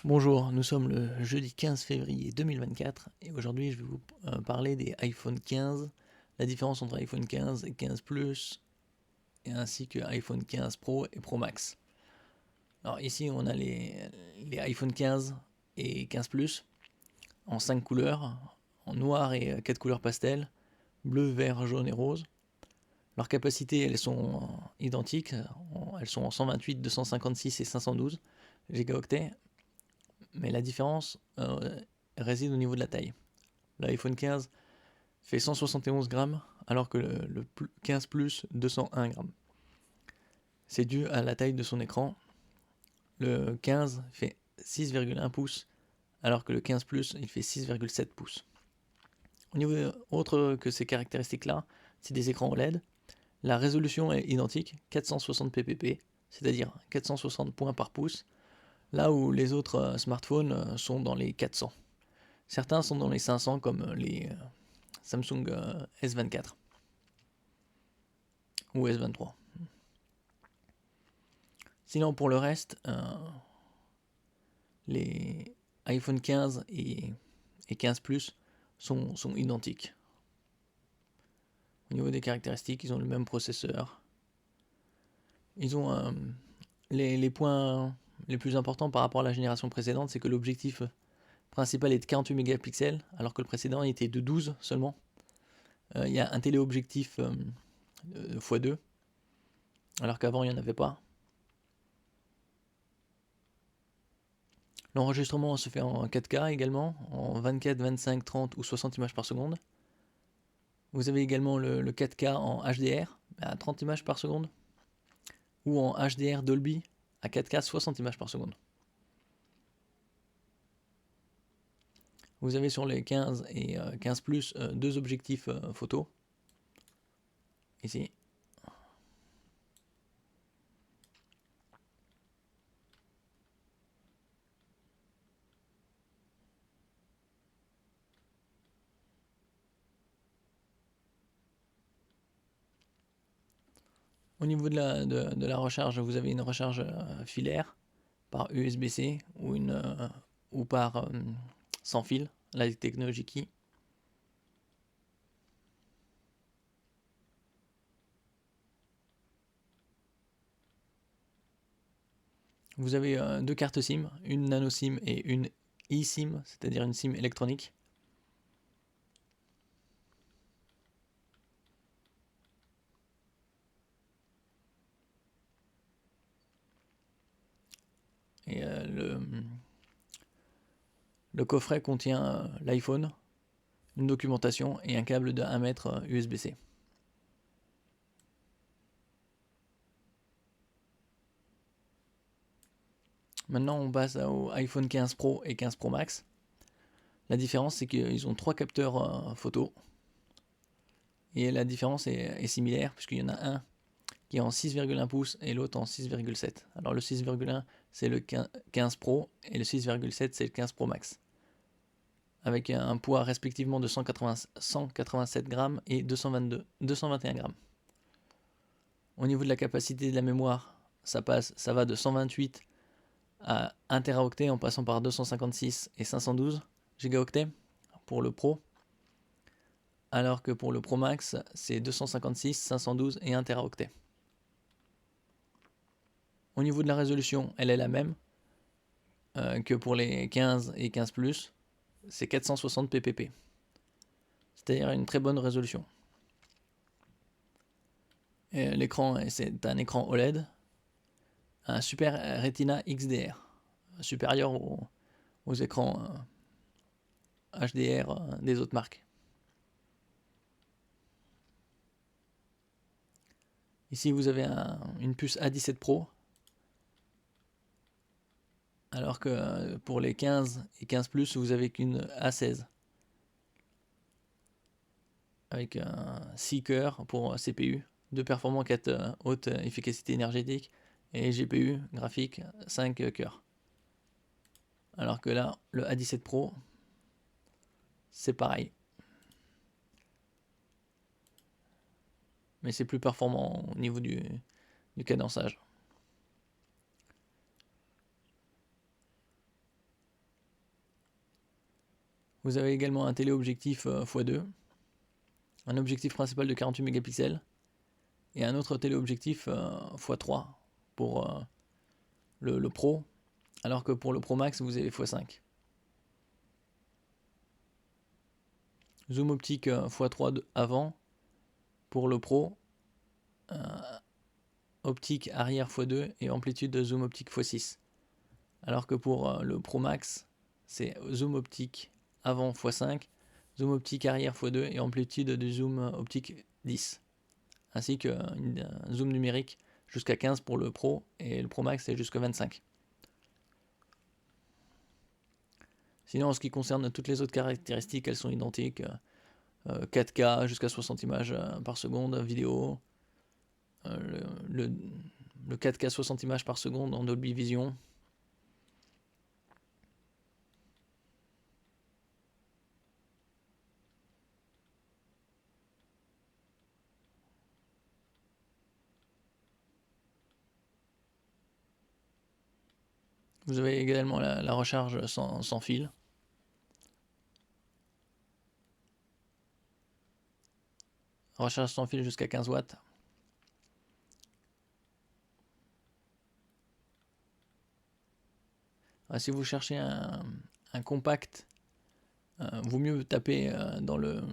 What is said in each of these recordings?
Bonjour, nous sommes le jeudi 15 février 2024 et aujourd'hui je vais vous parler des iPhone 15, la différence entre iPhone 15 et 15 Plus et ainsi que iPhone 15 Pro et Pro Max. Alors ici on a les iPhone 15 et 15 Plus en 5 couleurs, en noir et 4 couleurs pastel, bleu, vert, jaune et rose. Leurs capacités elles sont identiques, elles sont en 128, 256 et 512 gigaoctets. Mais la différence réside au niveau de la taille. L'iPhone 15 fait 171 grammes alors que le 15 Plus 201 grammes. C'est dû à la taille de son écran. Le 15 fait 6,1 pouces alors que le 15 Plus il fait 6,7 pouces. Au niveau autre que ces caractéristiques-là, c'est des écrans OLED. La résolution est identique, 460 ppp, c'est-à-dire 460 points par pouce, là où les autres smartphones sont dans les 400. Certains sont dans les 500 comme les Samsung S24 ou S23. Sinon pour le reste, les iPhone 15 et 15 Plus sont identiques. Au niveau des caractéristiques, ils ont le même processeur. Ils ont les points les plus importants par rapport à la génération précédente, c'est que l'objectif principal est de 48 mégapixels, alors que le précédent était de 12 seulement. Il y a un téléobjectif x2, alors qu'avant il n'y en avait pas. L'enregistrement se fait en 4K également, en 24, 25, 30 ou 60 images par seconde. Vous avez également le 4K en HDR à 30 images par seconde, ou en HDR Dolby à 4K 60 images par seconde. Vous avez sur les 15 et 15 Plus deux objectifs photo. Ici. Au niveau de la recharge, vous avez une recharge filaire par USB-C ou par sans fil, la technologie Qi. Vous avez deux cartes SIM, une nano SIM et une eSIM, c'est-à-dire une SIM électronique. Et le coffret contient l'iPhone, une documentation et un câble de 1 mètre USB-C. Maintenant on passe au iPhone 15 Pro et 15 Pro Max. La différence c'est qu'ils ont trois capteurs photo. Et la différence est similaire puisqu'il y en a un qui est en 6,1 pouces et l'autre en 6,7. Alors le 6,1 c'est le 15 Pro et le 6,7 c'est le 15 Pro Max. Avec un poids respectivement de 187 grammes et 221 grammes. Au niveau de la capacité de la mémoire, ça va de 128 à 1 Teraoctet en passant par 256 et 512 gigaoctets pour le Pro. Alors que pour le Pro Max, c'est 256, 512 et 1 Teraoctet. Au niveau de la résolution, elle est la même que pour les 15 et 15 Plus. C'est 460 ppp. C'est-à-dire une très bonne résolution. L'écran, c'est un écran OLED, un Super Retina XDR, supérieur aux écrans HDR des autres marques. Ici, vous avez une puce A17 Pro, alors que pour les 15 et 15 Plus, vous avez qu'une A16, avec 6 cœurs pour CPU, 2 performants, 4 haute efficacité énergétique, et GPU graphique 5 cœurs. Alors que là, le A17 Pro, c'est pareil. Mais c'est plus performant au niveau du cadençage. Vous avez également un téléobjectif x2, un objectif principal de 48 mégapixels et un autre téléobjectif x3 pour le Pro, alors que pour le Pro Max vous avez x5. Zoom optique x3 avant pour le Pro, optique arrière x2 et amplitude de zoom optique x6. Alors que pour le Pro Max, c'est zoom optique avant x5, zoom optique arrière x2 et amplitude de zoom optique 10. Ainsi qu'un zoom numérique jusqu'à 15 pour le Pro et le Pro Max c'est jusqu'à 25. Sinon, en ce qui concerne toutes les autres caractéristiques, elles sont identiques. 4K jusqu'à 60 images par seconde, vidéo, le 4K 60 images par seconde en Dolby Vision. Vous avez également la recharge sans fil. Recharge sans fil jusqu'à 15 watts. Si vous cherchez un compact, vaut mieux taper dans le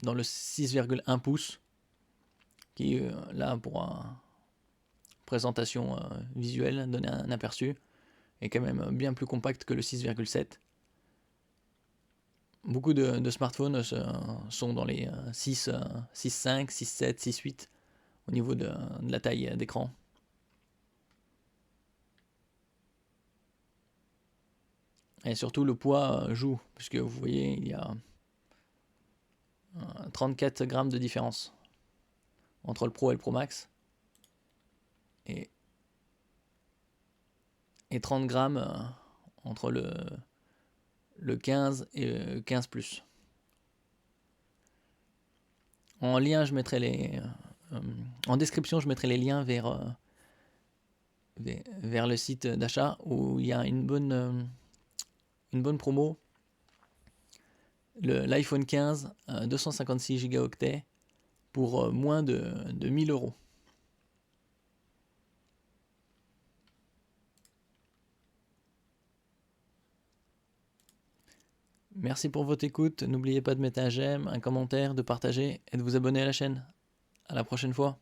6,1 pouces, qui là pour une présentation visuelle, donner un aperçu, est quand même bien plus compact que le 6,7. Beaucoup de smartphones sont dans les 6,5, 6,7, 6,8 au niveau de la taille d'écran. Et surtout le poids joue, puisque vous voyez il y a 34 grammes de différence entre le Pro et le Pro Max. Et 30 grammes entre le 15 et le 15 Plus. En lien, je mettrai en description, je mettrai les liens vers le site d'achat où il y a une bonne promo. L'iPhone 15 256 Go pour moins de 1000 euros. Merci pour votre écoute. N'oubliez pas de mettre un j'aime, un commentaire, de partager et de vous abonner à la chaîne. À la prochaine fois.